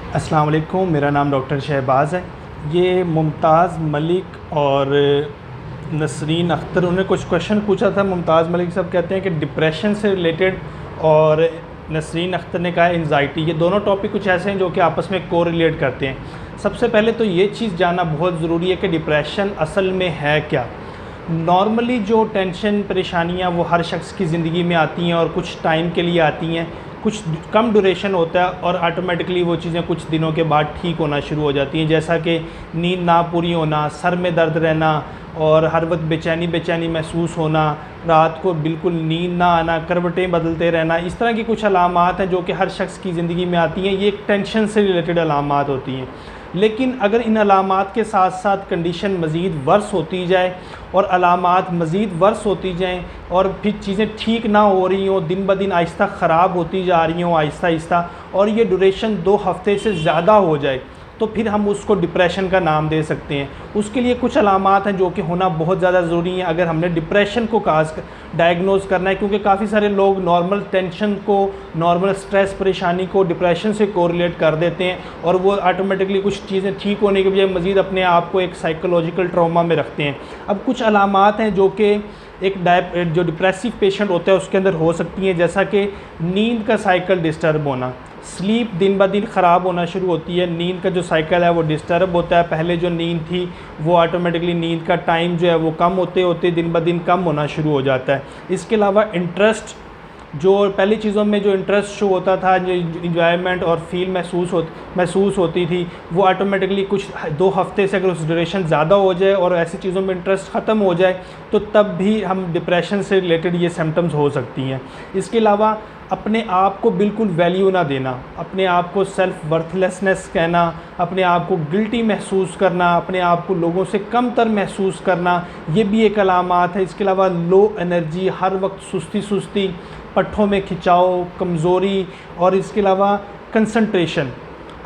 अस्सलाम वालेकुम, मेरा नाम डॉक्टर शहबाज़ है। ये मुमताज़ मलिक और नसरीन अख्तर, उन्होंने कुछ क्वेश्चन पूछा था। मुमताज़ मलिक साहब कहते हैं कि डिप्रेशन से रिलेटेड, और नसरीन अख्तर ने कहा एंजाइटी। ये दोनों टॉपिक कुछ ऐसे हैं जो कि आपस में कोरिलेट करते हैं। सबसे पहले तो ये चीज़ जानना बहुत ज़रूरी है कि डिप्रेशन असल में है क्या। नॉर्मली जो टेंशन परेशानियाँ वो हर शख्स की ज़िंदगी में आती हैं और कुछ टाइम के लिए आती हैं, कुछ कम ड्यूरेशन होता है और ऑटोमेटिकली वो चीज़ें कुछ दिनों के बाद ठीक होना शुरू हो जाती हैं। जैसा कि नींद ना पूरी होना, सर में दर्द रहना और हर वक्त बेचैनी बेचैनी महसूस होना, रात को बिल्कुल नींद ना आना, करवटें बदलते रहना, इस तरह की कुछ अलामात हैं जो कि हर शख्स की ज़िंदगी में आती हैं। ये एक टेंशन से रिलेटेड अलामात होती हैं। लेकिन अगर इन अलामात के साथ साथ कंडीशन मज़ीद वर्स होती जाए और अलामात मज़ीद वर्स होती जाएँ और फिर चीज़ें ठीक ना हो रही हों, दिन ब दिन आहिस्ता ख़राब होती जा रही हों आहिस्ता आहिस्ता, और ये ड्यूरेशन 2 हफ़्ते से ज़्यादा हो जाए, तो फिर हम उसको डिप्रेशन का नाम दे सकते हैं। उसके लिए कुछ अलामात हैं जो कि होना बहुत ज़्यादा ज़रूरी हैं अगर हमने डिप्रेशन को डायग्नोज़ करना है, क्योंकि काफ़ी सारे लोग नॉर्मल टेंशन को, नॉर्मल स्ट्रेस परेशानी को डिप्रेशन से कोरिलेट कर देते हैं और वो ऑटोमेटिकली कुछ चीज़ें ठीक होने के बजाय मज़ीद अपने आप को एक साइकोलॉजिकल ट्रॉमा में रखते हैं। अब कुछ अलामात हैं जो कि जो डिप्रेसिव पेशेंट होता है उसके अंदर हो सकती हैं, जैसा कि नींद का साइकिल डिस्टर्ब होना, स्लीप दिन ब दिन ख़राब होना शुरू होती है। नींद का जो साइकिल है वो डिस्टर्ब होता है। पहले जो नींद थी वो ऑटोमेटिकली नींद का टाइम जो है वो कम होते होते दिन ब दिन कम होना शुरू हो जाता है। इसके अलावा इंटरेस्ट, जो पहली चीज़ों में जो इंटरेस्ट शो होता था, जो इंजॉयमेंट और फील महसूस होती थी, वो ऑटोमेटिकली कुछ 2 हफ़्ते से अगर उस ड्यूरेशन ज़्यादा हो जाए और ऐसी चीज़ों में इंटरेस्ट ख़त्म हो जाए तो तब भी हम डिप्रेशन से रिलेटेड ये सिम्टम्स हो सकती हैं। इसके अलावा अपने आप को बिल्कुल वैल्यू ना देना, अपने आप को सेल्फ वर्थलेसनेस कहना, अपने आप को गिल्टी महसूस करना, अपने आप को लोगों से कमतर महसूस करना, ये भी एक अलामात है। इसके अलावा लो एनर्जी, हर वक्त सुस्ती, पट्ठों में खिंचाव, कमज़ोरी, और इसके अलावा कंसंट्रेशन,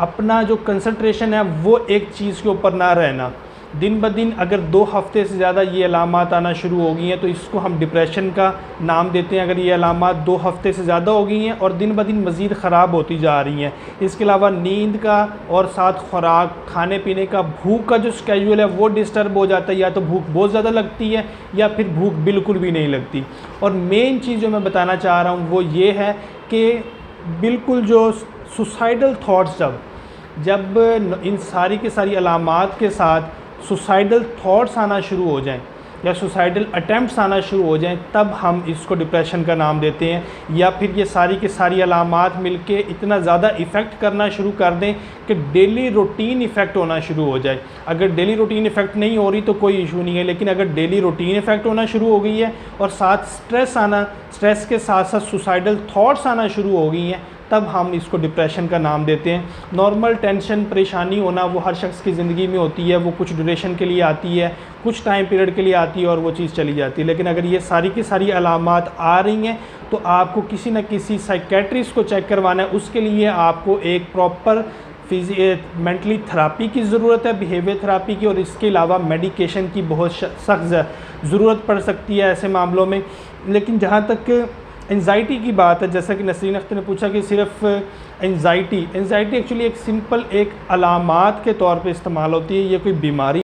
अपना जो कंसंट्रेशन है वो एक चीज़ के ऊपर ना रहना। दिन ब दिन अगर 2 हफ़्ते से ज़्यादा ये अलामात आना शुरू हो गई हैं तो इसको हम डिप्रेशन का नाम देते हैं। अगर ये अलामात 2 हफ़्ते से ज़्यादा हो गई हैं और दिन ब दिन मज़ीद ख़राब होती जा रही हैं। इसके अलावा नींद का और साथ खुराक, खाने पीने का, भूख का जो स्केड्यूल है वो डिस्टर्ब हो जाता है, या तो भूख बहुत ज़्यादा लगती है या फिर भूख बिल्कुल भी नहीं लगती। और मेन चीज़ जो मैं बताना चाह रहा हूँ वो ये है कि बिल्कुल जो सुसाइडल थाट्स, जब इन सारी की सारी अलामात के साथ सुसाइडल थॉट्स आना शुरू हो जाएं या सुसाइडल अटैम्प्ट्स आना शुरू हो जाएं, तब हम इसको डिप्रेशन का नाम देते हैं। या फिर ये सारी की सारी अलामात मिलके इतना ज़्यादा इफ़ेक्ट करना शुरू कर दें कि डेली रूटीन इफ़ेक्ट होना शुरू हो जाए। अगर डेली रूटीन इफ़ेक्ट नहीं हो रही तो कोई इशू नहीं है, लेकिन अगर डेली रूटीन इफ़ेक्ट होना शुरू हो गई है और साथ स्ट्रेस के साथ साथ सुसाइडल थॉट्स आना शुरू हो गई हैं, तब हम इसको डिप्रेशन का नाम देते हैं। नॉर्मल टेंशन परेशानी होना वो हर शख्स की ज़िंदगी में होती है, वो कुछ ड्यूरेशन के लिए आती है, कुछ टाइम पीरियड के लिए आती है और वो चीज़ चली जाती है। लेकिन अगर ये सारी की सारी अलामात आ रही हैं तो आपको किसी न किसी साइकेट्रिस्ट को चेक करवाना है। उसके लिए आपको एक प्रॉपर मेंटली थेरापी की ज़रूरत है, बिहेवियर थेरापी की, और इसके अलावा मेडिकेशन की बहुत सख्त ज़रूरत पड़ सकती है ऐसे मामलों में। लेकिन जहाँ तक एंजाइटी की बात है, जैसा कि नसरीन अख्तर ने पूछा कि सिर्फ एंजाइटी एक्चुअली एक सिंपल एक अलामात के तौर पे इस्तेमाल होती है, ये कोई बीमारी